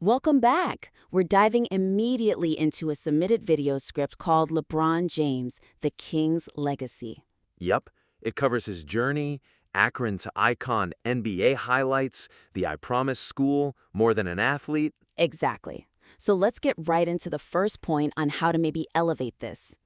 Welcome back. We're diving immediately into a submitted video script called LeBron James, The King's Legacy. Yup, it covers his journey, Akron to Icon NBA highlights, the I Promise school, more than an athlete. Exactly. So let's get right into the first point on how to maybe elevate this.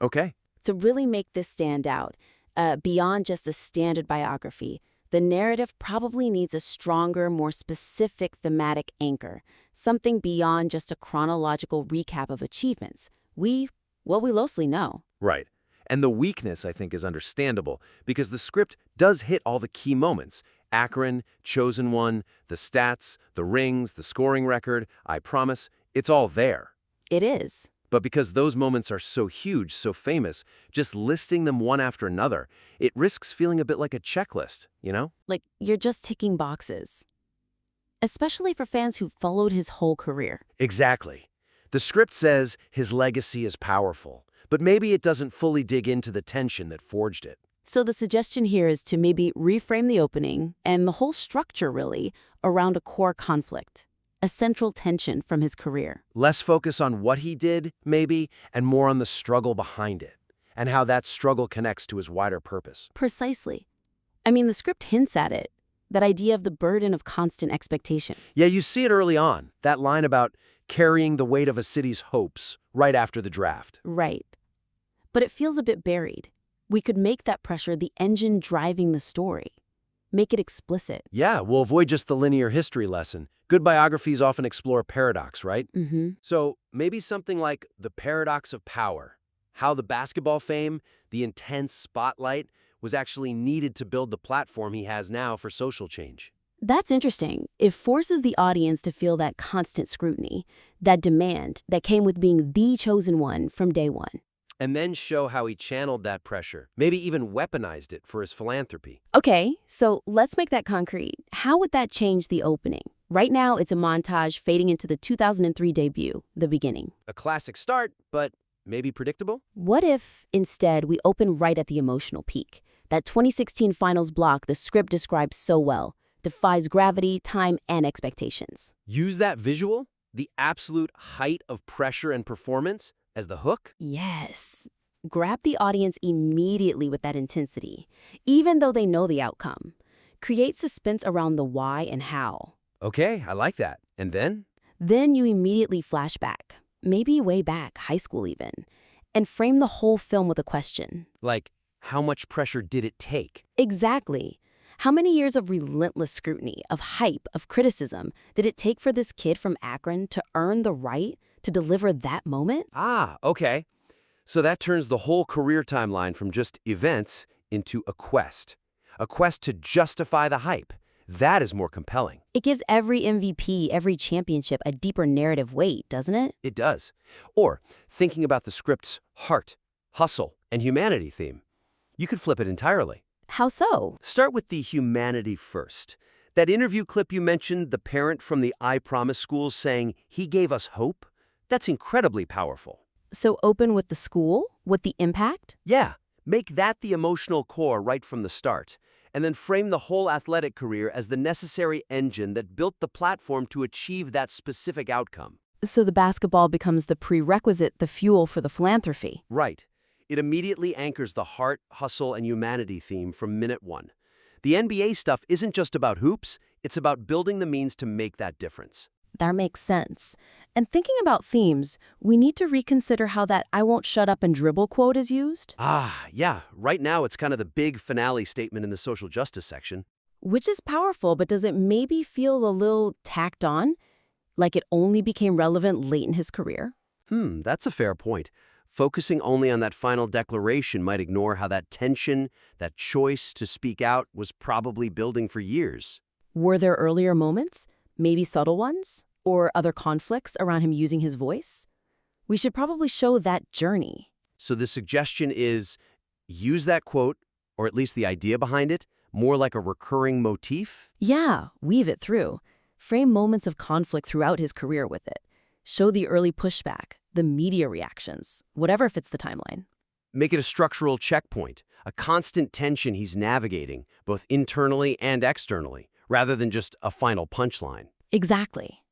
Okay. To really make this stand out, beyond just a standard biography, the narrative probably needs a stronger, more specific thematic anchor, something beyond just a chronological recap of achievements. We mostly know. Right. And the weakness, I think, is understandable, because the script does hit all the key moments. Akron, Chosen One, the stats, the rings, the scoring record, I Promise, it's all there. It is. But because those moments are so huge, so famous, just listing them one after another, it risks feeling a bit like a checklist, you know? Like you're just ticking boxes. Especially for fans who followed his whole career. Exactly. The script says his legacy is powerful, but maybe it doesn't fully dig into the tension that forged it. So the suggestion here is to maybe reframe the opening and the whole structure, really, around a core conflict. A central tension from his career. Less focus on what he did, maybe, and more on the struggle behind it, and how that struggle connects to his wider purpose. Precisely. I mean, the script hints at it, that idea of the burden of constant expectation. Yeah, you see it early on, that line about carrying the weight of a city's hopes right after the draft. Right. But it feels a bit buried. We could make that pressure the engine driving the story. Make it explicit. Yeah, we'll avoid just the linear history lesson. Good biographies often explore paradox, right? Mm-hmm. So maybe something like the paradox of power. How the basketball fame, the intense spotlight, was actually needed to build the platform he has now for social change. That's interesting. It forces the audience to feel that constant scrutiny, that demand that came with being the chosen one from day one. And then show how he channeled that pressure, maybe even weaponized it for his philanthropy. Okay, so let's make that concrete. How would that change the opening? Right now, it's a montage fading into the 2003 debut, the beginning. A classic start, but maybe predictable? What if, instead, we open right at the emotional peak? That 2016 finals block the script describes so well, defies gravity, time, and expectations. Use that visual, the absolute height of pressure and performance, as the hook? Yes. Grab the audience immediately with that intensity, even though they know the outcome. Create suspense around the why and how. Okay, I like that. And then? Then you immediately flash back, maybe way back, high school even, and frame the whole film with a question. Like, how much pressure did it take? Exactly. How many years of relentless scrutiny, of hype, of criticism did it take for this kid from Akron to earn the right to deliver that moment? Ah, okay. So that turns the whole career timeline from just events into a quest to justify the hype. That is more compelling. It gives every MVP, every championship a deeper narrative weight, doesn't it? It does. Or, thinking about the script's heart, hustle, and humanity theme, you could flip it entirely. How so? Start with the humanity first. That interview clip you mentioned, the parent from the I Promise schools saying, "He gave us hope," that's incredibly powerful. So open with the school, with the impact? Yeah, make that the emotional core right from the start, and then frame the whole athletic career as the necessary engine that built the platform to achieve that specific outcome. So the basketball becomes the prerequisite, the fuel for the philanthropy. Right. It immediately anchors the heart, hustle, and humanity theme from minute one. The NBA stuff isn't just about hoops, it's about building the means to make that difference. That makes sense. And thinking about themes, we need to reconsider how that "I won't shut up and dribble" quote is used. Ah, yeah. Right now, it's kind of the big finale statement in the social justice section. Which is powerful, but does it maybe feel a little tacked on? Like it only became relevant late in his career? That's a fair point. Focusing only on that final declaration might ignore how that tension, that choice to speak out, was probably building for years. Were there earlier moments, maybe subtle ones, or other conflicts around him using his voice? We should probably show that journey. So the suggestion is use that quote, or at least the idea behind it, more like a recurring motif? Yeah, weave it through. Frame moments of conflict throughout his career with it. Show the early pushback, the media reactions, whatever fits the timeline. Make it a structural checkpoint, a constant tension he's navigating, both internally and externally, rather than just a final punchline. Exactly.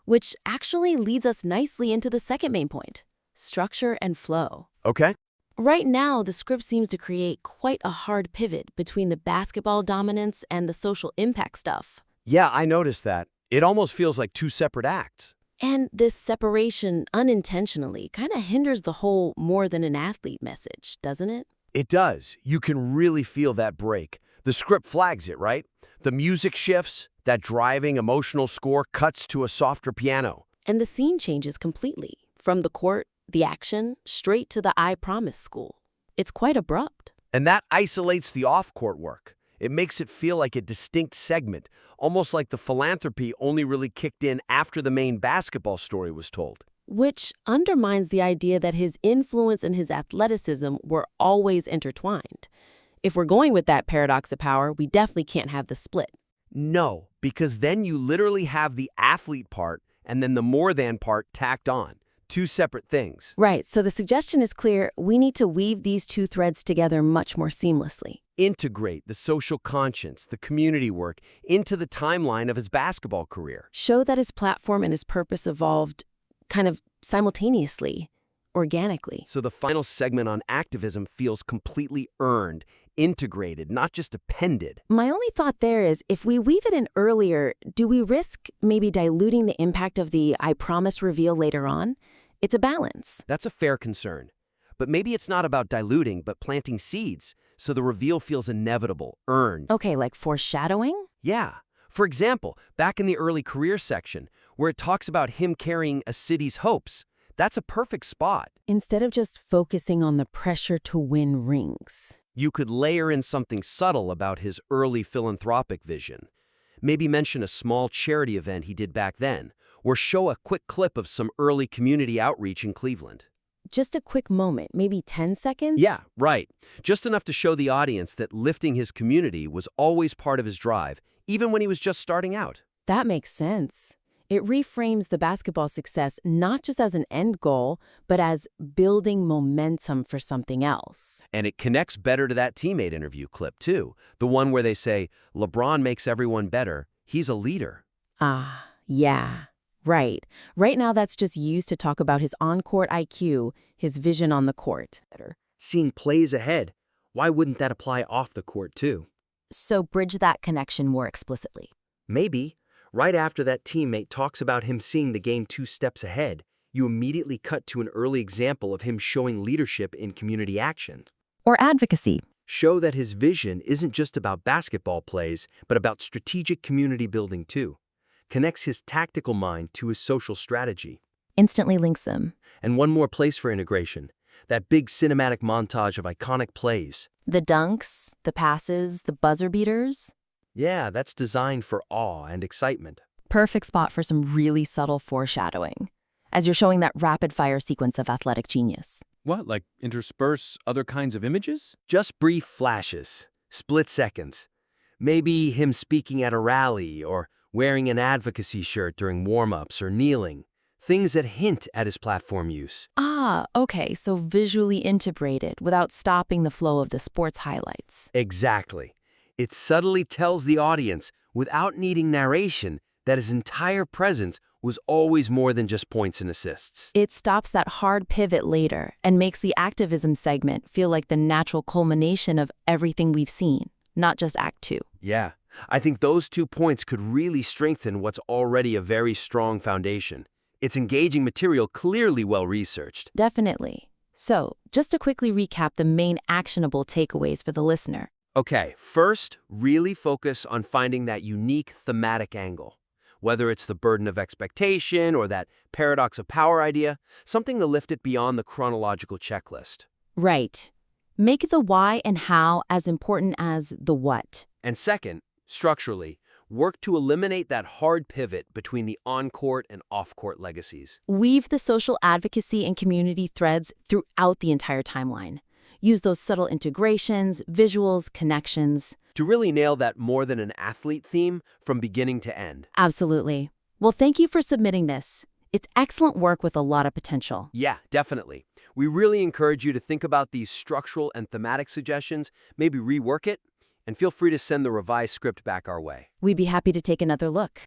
which actually leads us nicely into the second main point, structure and flow. Okay. Right now, the script seems to create quite a hard pivot between the basketball dominance and the social impact stuff. Yeah, I noticed that. It almost feels like two separate acts. And this separation unintentionally kind of hinders the whole more than an athlete message, doesn't it? It does. You can really feel that break. The script flags it, right? The music shifts, that driving emotional score cuts to a softer piano. And the scene changes completely, from the court, the action, straight to the I Promise school. It's quite abrupt. And that isolates the off-court work. It makes it feel like a distinct segment, almost like the philanthropy only really kicked in after the main basketball story was told. Which undermines the idea that his influence and his athleticism were always intertwined. If we're going with that paradox of power, we definitely can't have the split. No, because then you literally have the athlete part and then the more than part tacked on. Two separate things. Right, so the suggestion is clear. We need to weave these two threads together much more seamlessly. Integrate the social conscience, the community work, into the timeline of his basketball career. Show that his platform and his purpose evolved kind of simultaneously, organically. So the final segment on activism feels completely earned, integrated, not just appended. My only thought there is, if we weave it in earlier, do we risk maybe diluting the impact of the I Promise reveal later on? It's a balance. That's a fair concern. But maybe it's not about diluting, but planting seeds, so the reveal feels inevitable, earned. Okay, like foreshadowing? Yeah. For example, back in the early career section, where it talks about him carrying a city's hopes, that's a perfect spot. Instead of just focusing on the pressure to win rings. You could layer in something subtle about his early philanthropic vision. Maybe mention a small charity event he did back then, or show a quick clip of some early community outreach in Cleveland. Just a quick moment, maybe 10 seconds? Yeah, right. Just enough to show the audience that lifting his community was always part of his drive, even when he was just starting out. That makes sense. It reframes the basketball success not just as an end goal, but as building momentum for something else. And it connects better to that teammate interview clip, too. The one where they say, LeBron makes everyone better. He's a leader. Ah, yeah. Right. Right now, that's just used to talk about his on-court IQ, his vision on the court. Seeing plays ahead. Why wouldn't that apply off the court, too? So bridge that connection more explicitly. Maybe. Right after that teammate talks about him seeing the game 2 steps ahead, you immediately cut to an early example of him showing leadership in community action. Or advocacy. Show that his vision isn't just about basketball plays, but about strategic community building, too. Connects his tactical mind to his social strategy. Instantly links them. And one more place for integration, that big cinematic montage of iconic plays. The dunks, the passes, the buzzer beaters. Yeah, that's designed for awe and excitement. Perfect spot for some really subtle foreshadowing, as you're showing that rapid-fire sequence of athletic genius. What, like intersperse other kinds of images? Just brief flashes, split seconds. Maybe him speaking at a rally or wearing an advocacy shirt during warm-ups or kneeling. Things that hint at his platform use. Ah, okay, so visually integrated without stopping the flow of the sports highlights. Exactly. It subtly tells the audience, without needing narration, that his entire presence was always more than just points and assists. It stops that hard pivot later and makes the activism segment feel like the natural culmination of everything we've seen, not just Act 2. Yeah, I think those 2 points could really strengthen what's already a very strong foundation. It's engaging material, clearly well-researched. Definitely. So, just to quickly recap the main actionable takeaways for the listener. Okay, first, really focus on finding that unique thematic angle. Whether it's the burden of expectation or that paradox of power idea, something to lift it beyond the chronological checklist. Right. Make the why and how as important as the what. And second, structurally, work to eliminate that hard pivot between the on-court and off-court legacies. Weave the social advocacy and community threads throughout the entire timeline. Use those subtle integrations, visuals, connections. To really nail that more than an athlete theme from beginning to end. Absolutely. Well, thank you for submitting this. It's excellent work with a lot of potential. Yeah, definitely. We really encourage you to think about these structural and thematic suggestions, maybe rework it, and feel free to send the revised script back our way. We'd be happy to take another look.